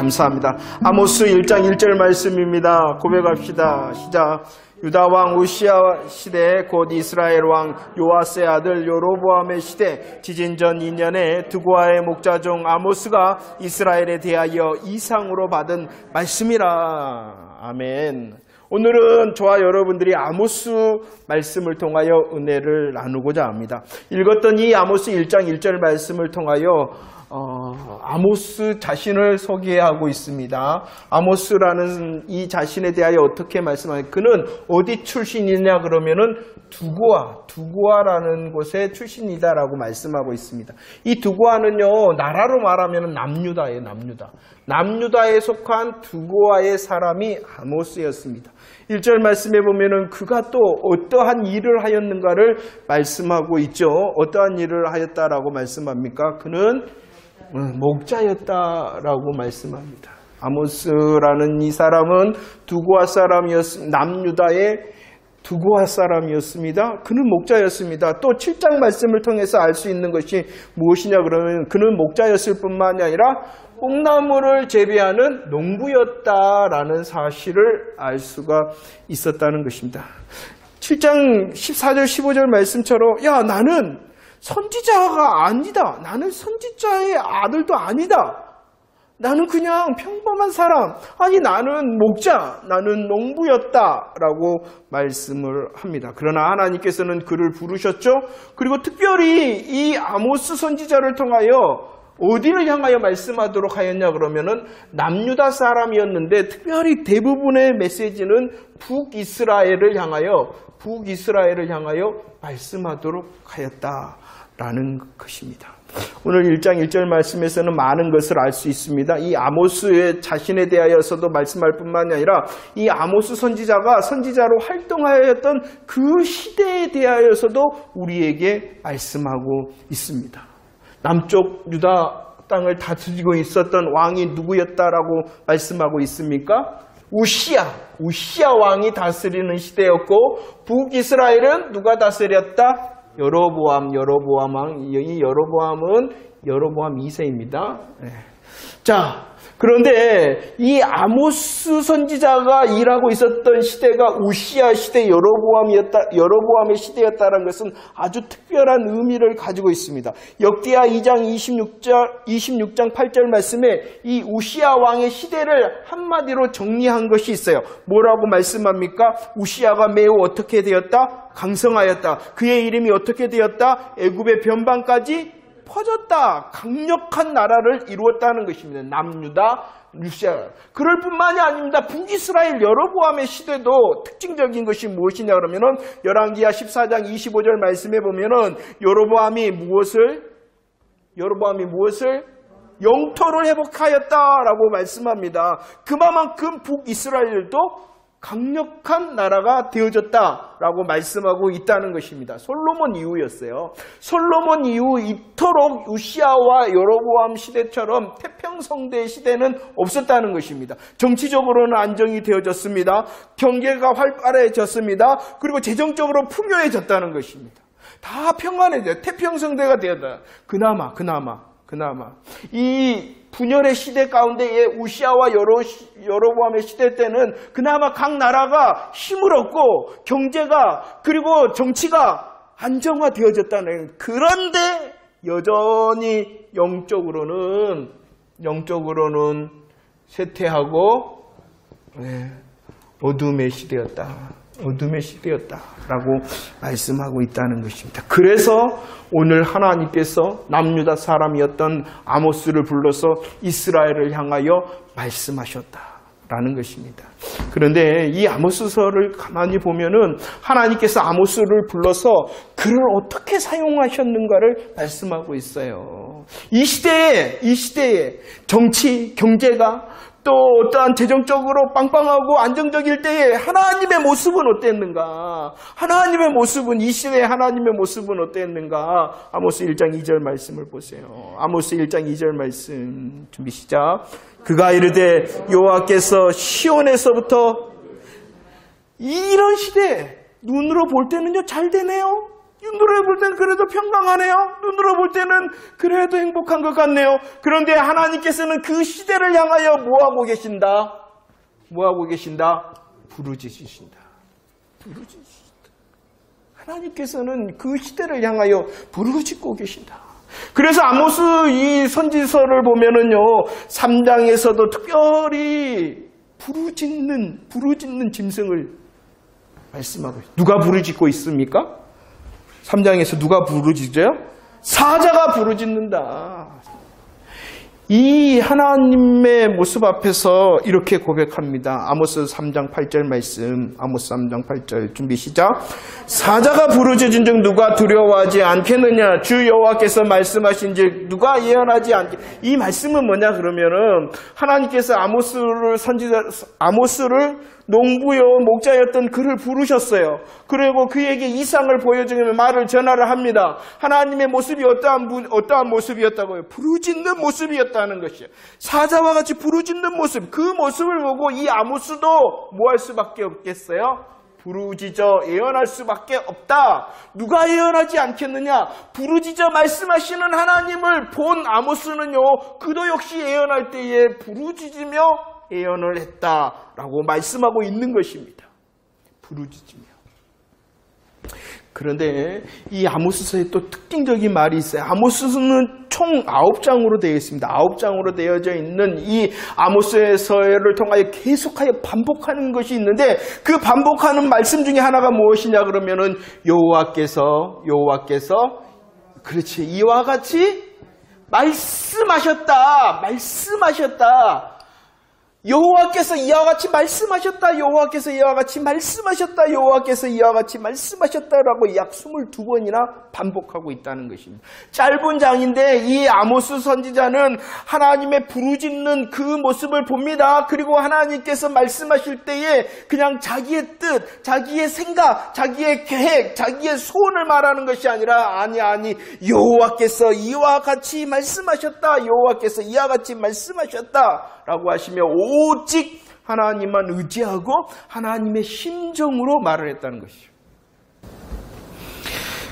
감사합니다. 아모스 1장 1절 말씀입니다. 고백합시다. 시작. 유다 왕 우시야 시대 곧 이스라엘 왕 요아스의 아들 여로보암의 시대 지진 전 2년에 드고아의 목자 중 아모스가 이스라엘에 대하여 이상으로 받은 말씀이라. 아멘. 오늘은 저와 여러분들이 아모스 말씀을 통하여 은혜를 나누고자 합니다. 읽었던 이 아모스 1장 1절 말씀을 통하여 아모스 자신을 소개하고 있습니다. 아모스라는 이 자신에 대하여 어떻게 말씀하냐? 그는 어디 출신이냐 그러면은 두고아라는 곳의 출신이다라고 말씀하고 있습니다. 이 두고아는요, 나라로 말하면 남유다예요, 남유다. 남유다에 속한 두고아의 사람이 아모스였습니다. 1절 말씀에 보면은 그가 또 어떠한 일을 하였는가를 말씀하고 있죠. 어떠한 일을 하였다라고 말씀합니까? 그는 목자였다라고 말씀합니다. 아모스라는 이 사람은 두고아 사람이었습니다. 남유다의 두고아 사람이었습니다. 그는 목자였습니다. 또 7장 말씀을 통해서 알 수 있는 것이 무엇이냐 그러면 그는 목자였을 뿐만이 아니라 뽕나무를 재배하는 농부였다라는 사실을 알 수가 있었다는 것입니다. 7장 14절 15절 말씀처럼 야 나는 선지자가 아니다. 나는 선지자의 아들도 아니다. 나는 그냥 평범한 사람. 아니 나는 목자, 나는 농부였다라고 말씀을 합니다. 그러나 하나님께서는 그를 부르셨죠. 그리고 특별히 이 아모스 선지자를 통하여 어디를 향하여 말씀하도록 하였냐 그러면은 남유다 사람이었는데 특별히 대부분의 메시지는 북이스라엘을 향하여 말씀하도록 하였다라는 것입니다. 오늘 1장 1절 말씀에서는 많은 것을 알 수 있습니다. 이 아모스의 자신에 대하여서도 말씀할 뿐만이 아니라 이 아모스 선지자가 선지자로 활동하였던 그 시대에 대하여서도 우리에게 말씀하고 있습니다. 남쪽 유다 땅을 다스리고 있었던 왕이 누구였다라고 말씀하고 있습니까? 우시야 왕이 다스리는 시대였고 북이스라엘은 누가 다스렸다? 여로보암 왕. 이 여로보암은 여로보암 2세입니다. 자, 그런데 이 아모스 선지자가 일하고 있었던 시대가 우시야 시대 여로보암의 시대였다는 것은 아주 특별한 의미를 가지고 있습니다. 역대하 2장 26장 8절 말씀에 이 우시야 왕의 시대를 한마디로 정리한 것이 있어요. 뭐라고 말씀합니까? 우시야가 매우 어떻게 되었다? 강성하였다. 그의 이름이 어떻게 되었다? 애굽의 변방까지 퍼졌다. 강력한 나라를 이루었다는 것입니다. 남유다, 루시아. 그럴 뿐만이 아닙니다. 북이스라엘 여로보암의 시대도 특징적인 것이 무엇이냐 그러면은 열왕기하 14장 25절 말씀에 보면은 여로보암이 무엇을 영토를 회복하였다라고 말씀합니다. 그만큼 북이스라엘도 강력한 나라가 되어졌다라고 말씀하고 있다는 것입니다. 솔로몬 이후였어요. 솔로몬 이후 이토록 우시야와 여로보암 시대처럼 태평성대 시대는 없었다는 것입니다. 정치적으로는 안정이 되어졌습니다. 경제가 활발해졌습니다. 그리고 재정적으로 풍요해졌다는 것입니다. 다 평안해져요. 태평성대가 되었다. 그나마 이 분열의 시대 가운데에 우시야와 여로보암의 시대 때는 그나마 각 나라가 힘을 얻고 경제가 그리고 정치가 안정화되어졌다는. 그런데 여전히 영적으로는 쇠퇴하고 어둠의 시대였다라고 말씀하고 있다는 것입니다. 그래서 오늘 하나님께서 남유다 사람이었던 아모스를 불러서 이스라엘을 향하여 말씀하셨다라는 것입니다. 그런데 이 아모스서를 가만히 보면은 하나님께서 아모스를 불러서 그를 어떻게 사용하셨는가를 말씀하고 있어요. 이 시대에 정치, 경제가 또 어떠한 재정적으로 빵빵하고 안정적일 때에 하나님의 모습은 어땠는가? 이 시대의 하나님의 모습은 어땠는가? 아모스 1장 2절 말씀을 보세요. 아모스 1장 2절 말씀 준비 시작. 그가 이르되 여호와께서 시온에서부터 이런 시대 눈으로 볼 때는요 잘 되네요. 눈으로 볼 때는 그래도 평강하네요. 눈으로 볼 때는 그래도 행복한 것 같네요. 그런데 하나님께서는 그 시대를 향하여 뭐하고 계신다? 뭐하고 계신다? 부르짖으신다. 부르짖으신다. 하나님께서는 그 시대를 향하여 부르짖고 계신다. 그래서 아모스 이 선지서를 보면은요, 3장에서도 특별히 부르짖는 짐승을 말씀하고 있어요. 누가 부르짖고 있습니까? 3장에서 누가 부르짖어요? 사자가 부르짖는다. 이 하나님의 모습 앞에서 이렇게 고백합니다. 아모스 3장 8절 말씀. 아모스 3장 8절 준비 시작. 사자가 부르짖은 즉 누가 두려워하지 않겠느냐? 주 여호와께서 말씀하신 즉 누가 예언하지 않겠. 이 말씀은 뭐냐 그러면은 하나님께서 아모스를 농부요 목자였던 그를 부르셨어요. 그리고 그에게 이상을 보여주며 말을 전하를 합니다. 하나님의 모습이 어떠한 모습이었다고요? 부르짖는 모습이었다는 것이에요. 사자와 같이 부르짖는 모습. 그 모습을 보고 이 아모스도 뭐 할 수밖에 없겠어요? 부르짖어 예언할 수밖에 없다. 누가 예언하지 않겠느냐? 부르짖어 말씀하시는 하나님을 본 아모스는요, 그도 역시 예언할 때에 부르짖으며 예언을 했다라고 말씀하고 있는 것입니다. 부르짖으며. 그런데 이 아모스서에 또 특징적인 말이 있어요. 아모스는 총 9장으로 되어 있습니다. 9장으로 되어져 있는 이 아모스서를 통하여 계속하여 반복하는 것이 있는데 그 반복하는 말씀 중에 하나가 무엇이냐 그러면은 여호와께서 그렇지 이와 같이 말씀하셨다. 여호와께서 이와 같이 말씀하셨다. 여호와께서 이와 같이 말씀하셨다. 여호와께서 이와 같이 말씀하셨다라고 약 22번이나 반복하고 있다는 것입니다. 짧은 장인데 이 아모스 선지자는 하나님의 부르짖는 그 모습을 봅니다. 그리고 하나님께서 말씀하실 때에 그냥 자기의 뜻, 자기의 생각, 자기의 계획, 자기의 소원을 말하는 것이 아니라 아니 여호와께서 이와 같이 말씀하셨다. 여호와께서 이와 같이 말씀하셨다. 라고 하시며 오직 하나님만 의지하고 하나님의 심정으로 말을 했다는 것이죠.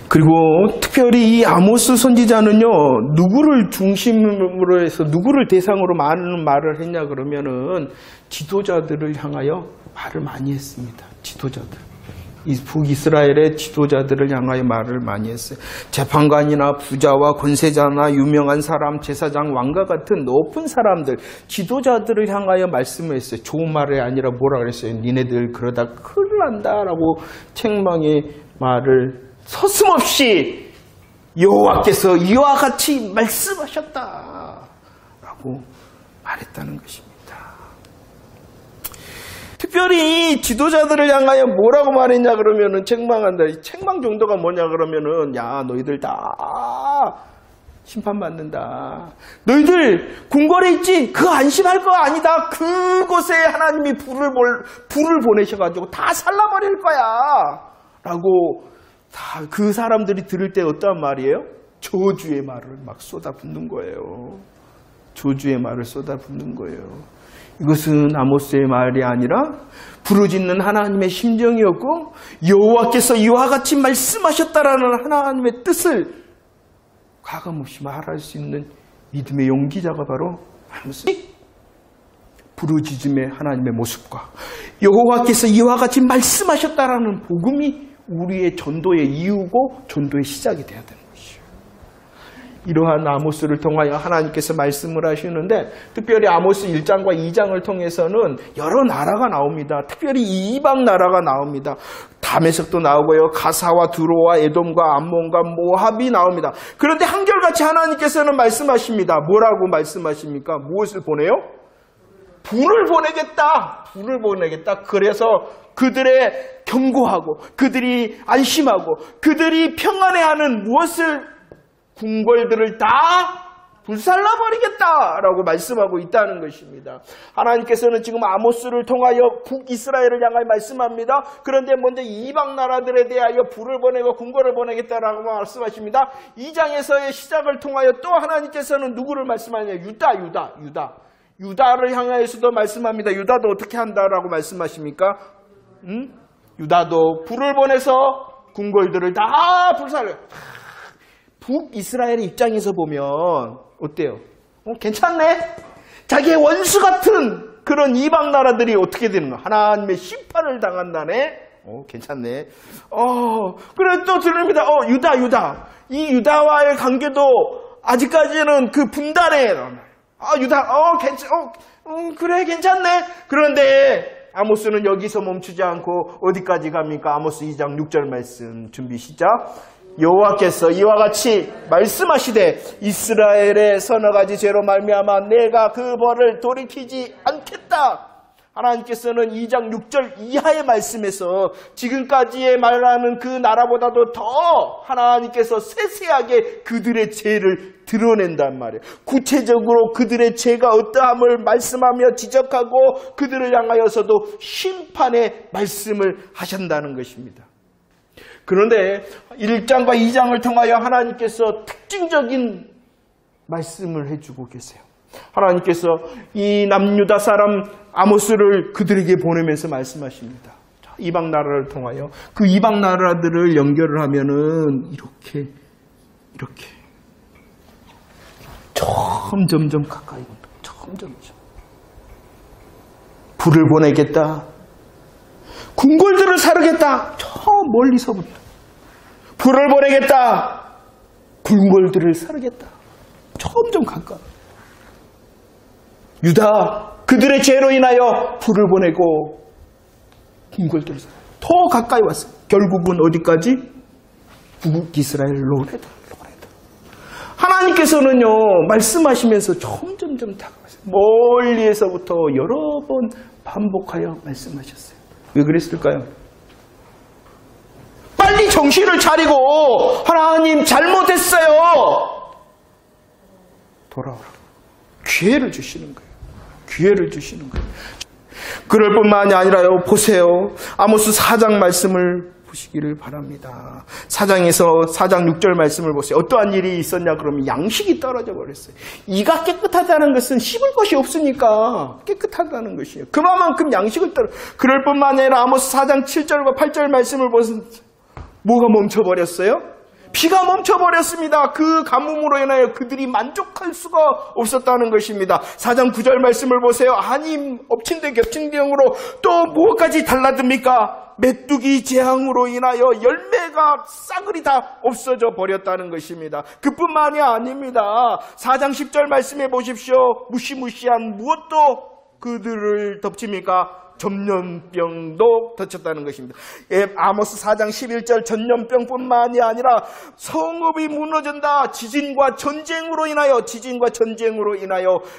그리고 특별히 이 아모스 선지자는요, 누구를 중심으로 해서 누구를 대상으로 많은 말을 했냐 그러면은 지도자들을 향하여 말을 많이 했습니다. 지도자들. 이 북이스라엘의 지도자들을 향하여 말을 많이 했어요. 재판관이나 부자와 권세자나 유명한 사람, 제사장, 왕과 같은 높은 사람들, 지도자들을 향하여 말씀을 했어요. 좋은 말이 아니라 뭐라 그랬어요? 니네들 그러다 큰일 난다라고 책망의 말을 서슴없이 여호와께서 이와 같이 말씀하셨다라고 말했다는 것입니다. 특별히 지도자들을 향하여 뭐라고 말했냐 그러면은 책망한다. 이 책망 정도가 뭐냐 그러면은 야 너희들 다 심판받는다. 너희들 궁궐에 있지? 그거 안심할 거 아니다. 그곳에 하나님이 불을 보내셔가지고 다 살라버릴 거야. 라고 다 그 사람들이 들을 때 어떠한 말이에요? 저주의 말을 막 쏟아붓는 거예요. 저주의 말을 쏟아붓는 거예요. 이것은 아모스의 말이 아니라 부르짖는 하나님의 심정이었고 여호와께서 이와 같이 말씀하셨다라는 하나님의 뜻을 가감없이 말할 수 있는 믿음의 용기자가 바로 아모스. 부르짖음의 하나님의 모습과 여호와께서 이와 같이 말씀하셨다라는 복음이 우리의 전도의 이유고 전도의 시작이 되어야 되는 것이에요. 이러한 아모스를 통하여 하나님께서 말씀을 하시는데 특별히 아모스 1장과 2장을 통해서는 여러 나라가 나옵니다. 특별히 이방 나라가 나옵니다. 다메섹도 나오고요. 가사와 두로와 에돔과 암몬과 모압이 나옵니다. 그런데 한결같이 하나님께서는 말씀하십니다. 뭐라고 말씀하십니까? 무엇을 보내요? 불을 보내겠다. 불을 보내겠다. 그래서 그들의 경고하고 그들이 안심하고 그들이 평안해하는 무엇을 궁궐들을 다 불살라버리겠다라고 말씀하고 있다는 것입니다. 하나님께서는 지금 아모스를 통하여 북이스라엘을 향하여 말씀합니다. 그런데 먼저 이방 나라들에 대하여 불을 보내고 궁궐을 보내겠다라고 말씀하십니다. 2장에서의 시작을 통하여 또 하나님께서는 누구를 말씀하느냐? 유다를 향하여서도 말씀합니다. 유다도 어떻게 한다라고 말씀하십니까? 유다도 불을 보내서 궁궐들을 다 불살려. 북이스라엘의 입장에서 보면 어때요? 괜찮네? 자기의 원수 같은 그런 이방 나라들이 어떻게 되는 거야? 하나님의 심판을 당한다네? 괜찮네. 그래 또 들립니다. 유다. 이 유다와의 관계도 아직까지는 그 분단에. 유다, 그래, 괜찮네. 그런데 아모스는 여기서 멈추지 않고 어디까지 갑니까? 아모스 2장 6절 말씀 준비 시작. 여호와께서 이와 같이 말씀하시되 이스라엘의 서너 가지 죄로 말미암아 내가 그 벌을 돌이키지 않겠다. 하나님께서는 2장 6절 이하의 말씀에서 지금까지의 말하는 그 나라보다도 더 하나님께서 세세하게 그들의 죄를 드러낸단 말이에요. 구체적으로 그들의 죄가 어떠함을 말씀하며 지적하고 그들을 향하여서도 심판의 말씀을 하신다는 것입니다. 그런데 1장과 2장을 통하여 하나님께서 특징적인 말씀을 해주고 계세요. 하나님께서 이 남유다 사람 아모스를 그들에게 보내면서 말씀하십니다. 이방 나라를 통하여 그 이방 나라들을 연결을 하면은 이렇게 점점 가까이 온다. 점점 불을 보내겠다. 궁궐들을 사르겠다. 저 멀리서부터 불을 보내겠다. 궁궐들을 사르겠다. 점점 가까이. 유다 그들의 죄로 인하여 불을 보내고 궁궐들을 더 가까이 왔어요. 결국은 어디까지? 북이스라엘 로레다. 하나님께서는요 말씀하시면서 점점 다가왔어요. 멀리에서부터 여러 번 반복하여 말씀하셨어요. 왜 그랬을까요? 빨리 정신을 차리고 하나님 잘못했어요. 돌아오라고 기회를 주시는 거예요. 기회를 주시는 거예요. 그럴 뿐만이 아니라요. 보세요. 아모스 4장 말씀을 보시기를 바랍니다. 4장에서 4장 6절 말씀을 보세요. 어떠한 일이 있었냐 그러면 양식이 떨어져 버렸어요. 이가 깨끗하다는 것은 씹을 것이 없으니까 깨끗하다는 것이에요. 그만큼 양식을 그럴 뿐만 아니라 아모스 4장 7절과 8절 말씀을 보세요. 뭐가 멈춰버렸어요? 비가 멈춰버렸습니다. 그 가뭄으로 인하여 그들이 만족할 수가 없었다는 것입니다. 4장 9절 말씀을 보세요. 아니 엎친 데 겹친 병으로 또 뭐까지 달라듭니까? 메뚜기 재앙으로 인하여 열매가 싸그리 다 없어져 버렸다는 것입니다. 그뿐만이 아닙니다. 4장 10절 말씀해 보십시오. 무시무시한 무엇도 그들을 덮칩니까? 전염병도 덮쳤다는 것입니다. 아모스 4장 11절 전염병뿐만이 아니라 성읍이 무너진다. 지진과 전쟁으로 인하여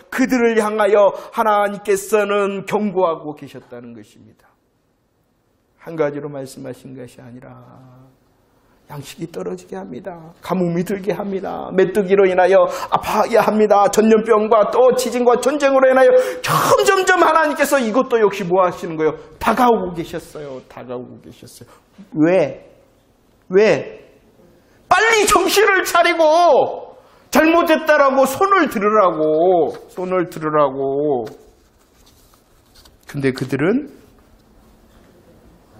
그들을 향하여 하나님께서는 경고하고 계셨다는 것입니다. 한 가지로 말씀하신 것이 아니라 양식이 떨어지게 합니다. 가뭄이 들게 합니다. 메뚜기로 인하여 아파하게 합니다. 전염병과 또 지진과 전쟁으로 인하여 점점점 하나님께서 이것도 역시 뭐 하시는 거예요? 다가오고 계셨어요. 왜? 빨리 정신을 차리고 잘못했다라고 손을 들으라고. 근데 그들은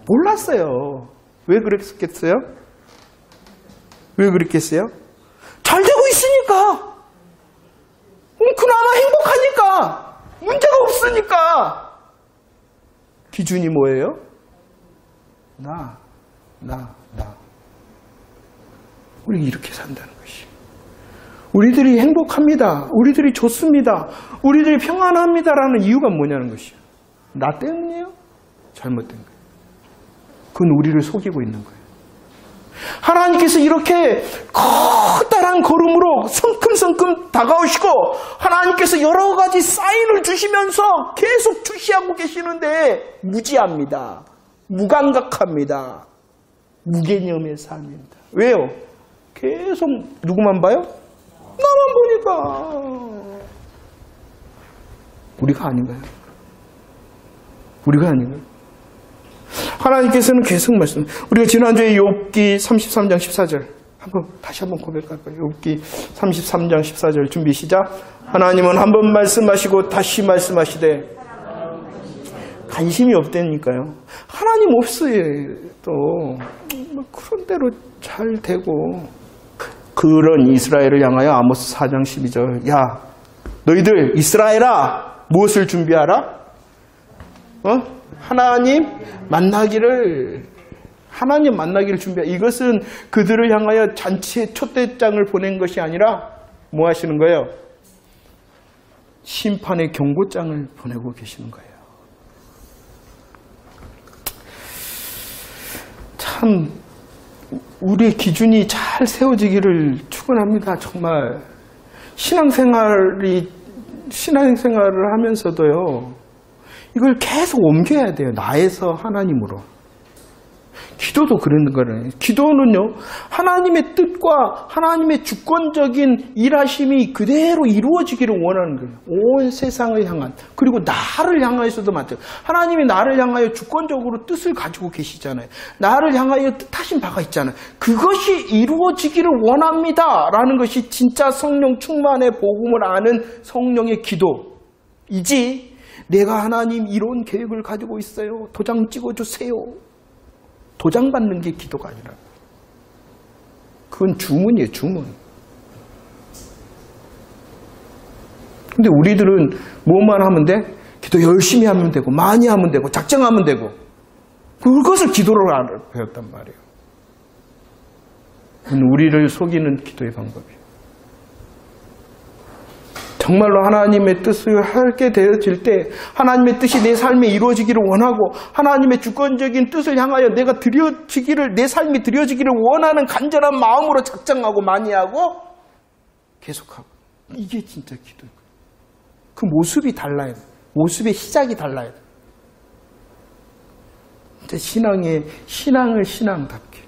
몰랐어요. 왜 그랬겠어요? 잘 되고 있으니까. 그나마 행복하니까. 문제가 없으니까. 기준이 뭐예요? 나. 우리 이렇게 산다는 것이. 우리들이 행복합니다. 우리들이 좋습니다. 우리들이 평안합니다라는 이유가 뭐냐는 것이요. 나 때문이에요? 잘못된 거예요. 그건 우리를 속이고 있는 거예요. 하나님께서 이렇게 커다란 걸음으로 성큼성큼 다가오시고 하나님께서 여러 가지 사인을 주시면서 계속 주시하고 계시는데 무지합니다. 무감각합니다. 무개념의 삶입니다. 왜요? 계속 누구만 봐요? 나만 보니까. 우리가 아닌가요? 하나님께서는 계속 말씀. 우리가 지난주에 욥기 33장 14절 다시 한번 고백할까요? 욥기 33장 14절 준비 시작. 하나님은 한 번 말씀하시고 다시 말씀하시되 관심이 없다니까요. 하나님 없어요. 또 그런 대로 잘 되고. 그런 이스라엘을 향하여 아모스 4장 12절. 야, 너희들 이스라엘아, 무엇을 준비하라? 하나님 만나기를 준비하라. 이것은 그들을 향하여 잔치의 초대장을 보낸 것이 아니라 뭐 하시는 거예요? 심판의 경고장을 보내고 계시는 거예요. 참 우리의 기준이 잘 세워지기를 축원합니다. 정말 신앙생활을 하면서도요, 이걸 계속 옮겨야 돼요. 나에서 하나님으로. 기도도 그런 거예요. 기도는요, 하나님의 뜻과 하나님의 주권적인 일하심이 그대로 이루어지기를 원하는 거예요. 온 세상을 향한, 그리고 나를 향하여서도 마찬가지예요. 하나님이 나를 향하여 주권적으로 뜻을 가지고 계시잖아요. 나를 향하여 뜻하신 바가 있잖아요. 그것이 이루어지기를 원합니다 라는 것이 진짜 성령 충만의 복음을 아는 성령의 기도이지, 내가 하나님 이런 계획을 가지고 있어요, 도장 찍어주세요, 도장 받는 게 기도가 아니라, 그건 주문이에요, 주문. 근데 우리들은 뭐만 하면 돼? 기도 열심히 하면 되고, 많이 하면 되고, 작정하면 되고, 그것을 기도로 배웠단 말이에요. 그건 우리를 속이는 기도의 방법이에요. 정말로 하나님의 뜻을 하게 되어질 때, 하나님의 뜻이 내 삶에 이루어지기를 원하고, 하나님의 주권적인 뜻을 향하여 내가 내 삶이 드려지기를 원하는 간절한 마음으로 작정하고 많이 하고 계속하고, 이게 진짜 기도예요. 그 모습이 달라요. 모습의 시작이 달라요. 신앙을 신앙답게,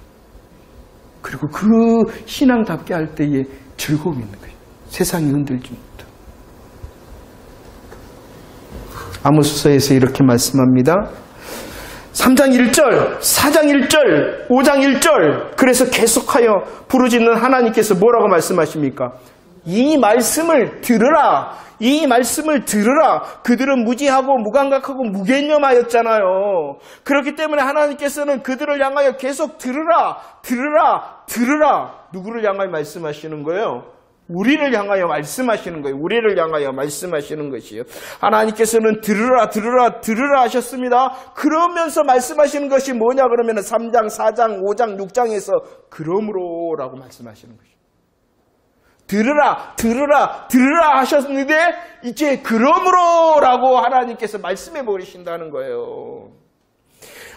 그리고 그 신앙답게 할 때에 즐거움이 있는 거예요. 세상이 흔들지 못해. 아모스서에서 이렇게 말씀합니다. 3장 1절, 4장 1절, 5장 1절. 그래서 계속하여 부르짖는 하나님께서 뭐라고 말씀하십니까? 이 말씀을 들으라. 이 말씀을 들으라. 그들은 무지하고 무감각하고 무개념하였잖아요. 그렇기 때문에 하나님께서는 그들을 향하여 계속 들으라, 들으라, 들으라. 누구를 향하여 말씀하시는 거예요? 우리를 향하여 말씀하시는 거예요. 우리를 향하여 말씀하시는 것이에요. 하나님께서는 들으라, 들으라, 들으라 하셨습니다. 그러면서 말씀하시는 것이 뭐냐 그러면 3장, 4장, 5장, 6장에서 그러므로 라고 말씀하시는 것이에요. 들으라, 들으라, 들으라 하셨는데 이제 그러므로 라고 하나님께서 말씀해 버리신다는 거예요.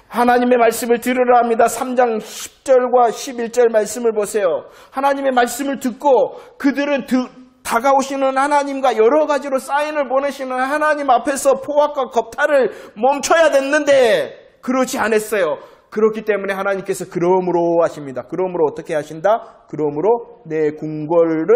하나님의 말씀을 들으라 합니다. 3장 10절과 11절 말씀을 보세요. 하나님의 말씀을 듣고 그들은 다가오시는 하나님과 여러 가지로 사인을 보내시는 하나님 앞에서 포악과 겁탈을 멈춰야 됐는데 그러지 않았어요. 그렇기 때문에 하나님께서 그러므로 하십니다. 그러므로 어떻게 하신다? 그러므로 내 궁궐을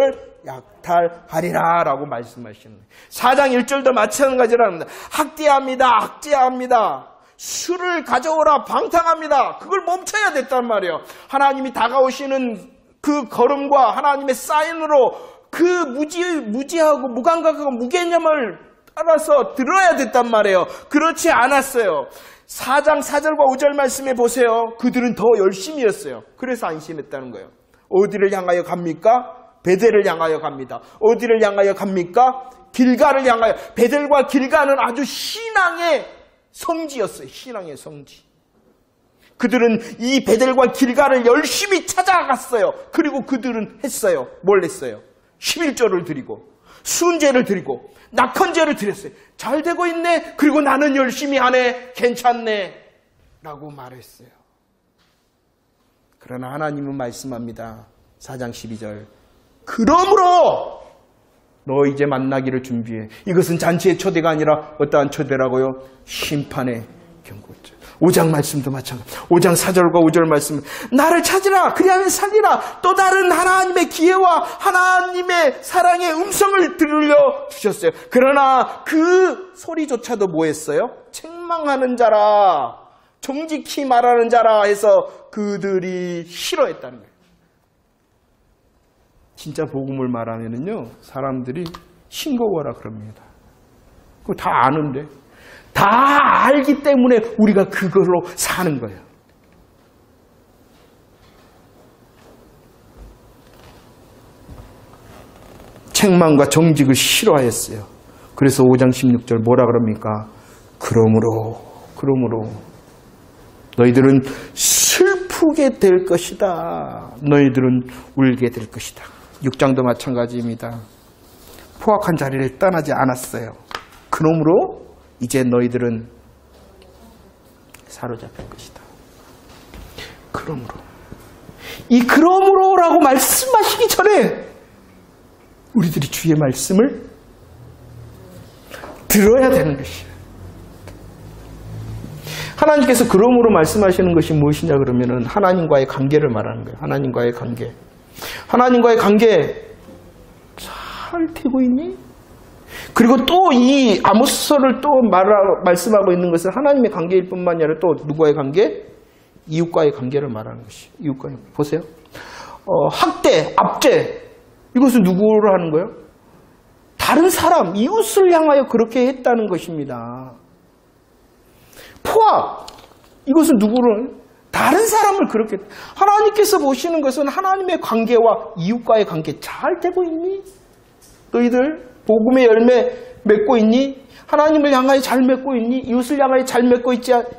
약탈하리라 라고 말씀하시는 거예요. 4장 1절도 마찬가지랍니다. 학대합니다. 학대합니다. 술을 가져오라, 방탕합니다. 그걸 멈춰야 됐단 말이에요. 하나님이 다가오시는 그 걸음과 하나님의 사인으로 그 무지하고 무감각하고 무개념을 따라서 들어야 됐단 말이에요. 그렇지 않았어요. 4장 4절과 5절 말씀해 보세요. 그들은 더 열심히 했어요. 그래서 안심했다는 거예요. 어디를 향하여 갑니까? 베델을 향하여 갑니다. 어디를 향하여 갑니까? 길가를 향하여. 베델과 길가는 아주 신앙의 성지였어요. 신앙의 성지. 그들은 이 베델과 길가를 열심히 찾아갔어요. 그리고 그들은 했어요. 뭘 했어요? 11조를 드리고 순제를 드리고 낙헌제를 드렸어요. 잘 되고 있네. 그리고 나는 열심히 하네. 괜찮네. 라고 말했어요. 그러나 하나님은 말씀합니다. 4장 12절. 그러므로 너 이제 만나기를 준비해. 이것은 잔치의 초대가 아니라 어떠한 초대라고요? 심판의 경고죠. 5장 말씀도 마찬가지. 5장 4절과 5절 말씀. 나를 찾으라. 그리하면 살리라. 또 다른 하나님의 기회와 하나님의 사랑의 음성을 들려 주셨어요. 그러나 그 소리조차도 뭐 했어요? 책망하는 자라, 정직히 말하는 자라 해서 그들이 싫어했다는 거예요. 진짜 복음을 말하면은요, 사람들이 싱거워라 그럽니다. 그거 다 아는데. 다 알기 때문에 우리가 그걸로 사는 거예요. 책망과 정직을 싫어하였어요. 그래서 5장 16절 뭐라 그럽니까? 그러므로 너희들은 슬프게 될 것이다. 너희들은 울게 될 것이다. 6장도 마찬가지입니다. 포악한 자리를 떠나지 않았어요. 그러므로 이제 너희들은 사로잡힐 것이다. 이 그러므로라고 말씀하시기 전에 우리들이 주의 말씀을 들어야 되는 것이에요. 하나님께서 그러므로 말씀하시는 것이 무엇이냐 그러면은 하나님과의 관계를 말하는 거예요. 하나님과의 관계. 하나님과의 관계 잘 되고 있니? 그리고 또 이 아모스서를 또 말씀하고 있는 것은 하나님의 관계일 뿐만 아니라 또 누구와의 관계? 이웃과의 관계를 말하는 것이. 이웃과의 관계. 보세요. 학대, 압제. 이것은 누구로 하는 거예요? 다른 사람, 이웃을 향하여 그렇게 했다는 것입니다. 포악. 이것은 누구를? 다른 사람을 그렇게. 하나님께서 보시는 것은 하나님의 관계와 이웃과의 관계 잘 되고 있니? 너희들 복음의 열매 맺고 있니? 하나님을 향하여 잘 맺고 있니? 이웃을 향하여 잘 맺고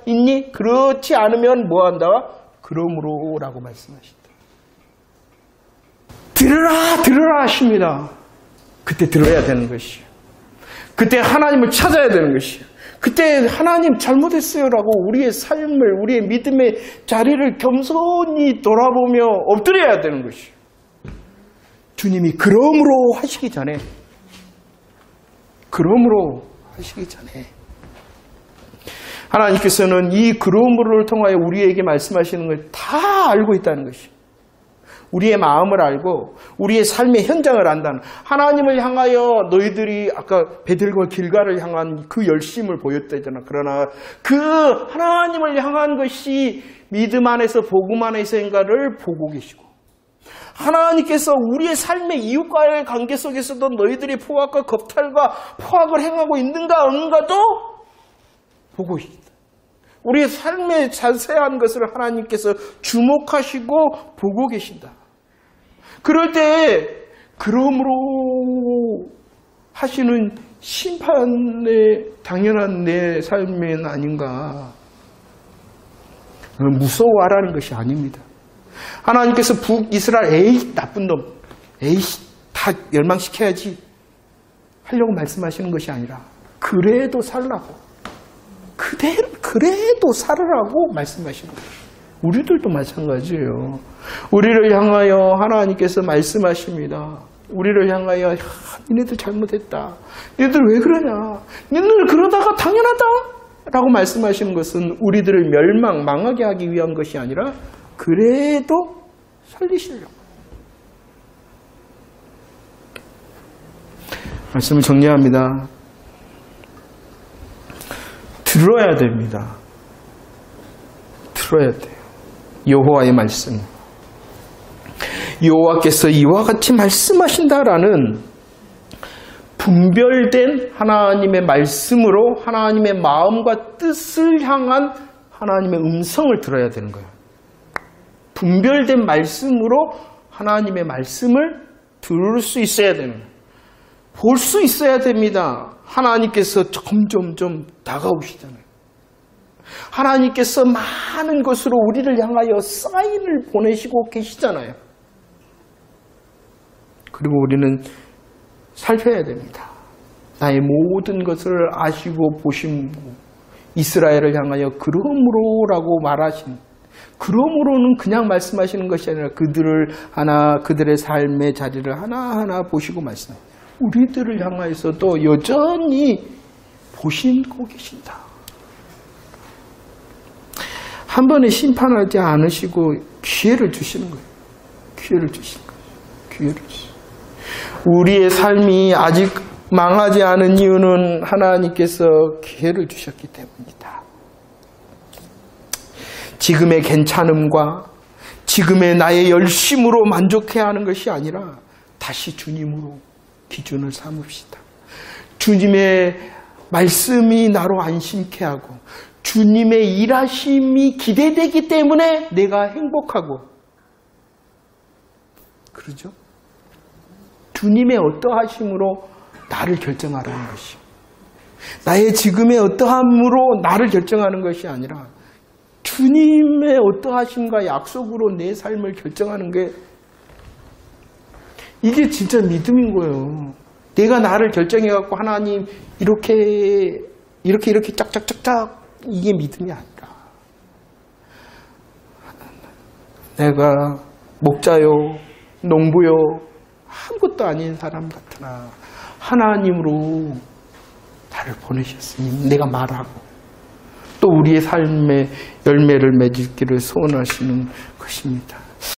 있니? 그렇지 않으면 뭐한다? 그러므로라고 말씀하신다. 들으라 하십니다. 그때 들어야 되는 것이에요. 그때 하나님을 찾아야 되는 것이에요. 그때 하나님 잘못했어요라고 우리의 삶을, 우리의 믿음의 자리를 겸손히 돌아보며 엎드려야 되는 것이에요. 주님이 그러므로 하시기 전에 하나님께서는 이 그러므로를 통하여 우리에게 말씀하시는 걸 다 알고 있다는 것이에요. 우리의 마음을 알고 우리의 삶의 현장을 안다는, 하나님을 향하여 너희들이 아까 베들과 길갈을 향한 그 열심을 보였다잖아. 그러나 그 하나님을 향한 것이 믿음 안에서 복음 안에서인가를 보고 계시고, 하나님께서 우리의 삶의 이웃과의 관계 속에서도 너희들이 포악과 겁탈과 포악을 행하고 있는가 없는가도 보고 계시다. 우리의 삶의 자세한 것을 하나님께서 주목하시고 보고 계신다. 그럴 때 그러므로 하시는 심판의 당연한 내 삶은 아닌가. 무서워하라는 것이 아닙니다. 하나님께서 북이스라엘 에이 나쁜 놈, 에이 다 멸망시켜야지 하려고 말씀하시는 것이 아니라 그래도 살라고, 그래도 살으라고 말씀하시는 거예요. 우리들도 마찬가지예요. 우리를 향하여 하나님께서 말씀하십니다. 우리를 향하여 니네들 잘못했다. 니네들 왜 그러냐. 니네들 그러다가 당연하다 라고 말씀하시는 것은 우리들을 망하게 하기 위한 것이 아니라 그래도 살리시려고. 말씀을 정리합니다. 들어야 됩니다. 들어야 돼요. 여호와의 말씀. 여호와께서 이와 같이 말씀하신다라는 분별된 하나님의 말씀으로 하나님의 마음과 뜻을 향한 하나님의 음성을 들어야 되는 거예요. 분별된 말씀으로 하나님의 말씀을 들을 수 있어야 되는 거예요. 볼 수 있어야 됩니다. 하나님께서 점점점 다가오시잖아요. 하나님께서 많은 것으로 우리를 향하여 사인을 보내시고 계시잖아요. 그리고 우리는 살펴야 됩니다. 나의 모든 것을 아시고 보신 이스라엘을 향하여 그러므로라고 말하신, 그러므로는 그냥 말씀하시는 것이 아니라 그들의 삶의 자리를 하나하나 보시고 말씀하세요. 우리들을 향하여서도 여전히 보시고 계신다. 한 번에 심판하지 않으시고 기회를 주시는 거예요. 기회를 주시는 거예요. 기회를 주시는 거예요. 우리의 삶이 아직 망하지 않은 이유는 하나님께서 기회를 주셨기 때문이다. 지금의 괜찮음과 지금의 나의 열심으로 만족해야 하는 것이 아니라 다시 주님으로 기준을 삼읍시다. 주님의 말씀이 나로 안심케 하고 주님의 일하심이 기대되기 때문에 내가 행복하고 그러죠? 주님의 어떠하심으로 나를 결정하라는 것이 나의 지금의 어떠함으로 나를 결정하는 것이 아니라 주님의 어떠하심과 약속으로 내 삶을 결정하는 게 이게 진짜 믿음인 거예요. 내가 나를 결정해갖고 하나님 이렇게 짝짝짝짝 이게 믿음이 아니라 내가 목자요 농부요 아무것도 아닌 사람 같으나 하나님으로 나를 보내셨으니 내가 말하고 또 우리의 삶의 열매를 맺기를 소원하시는 것입니다.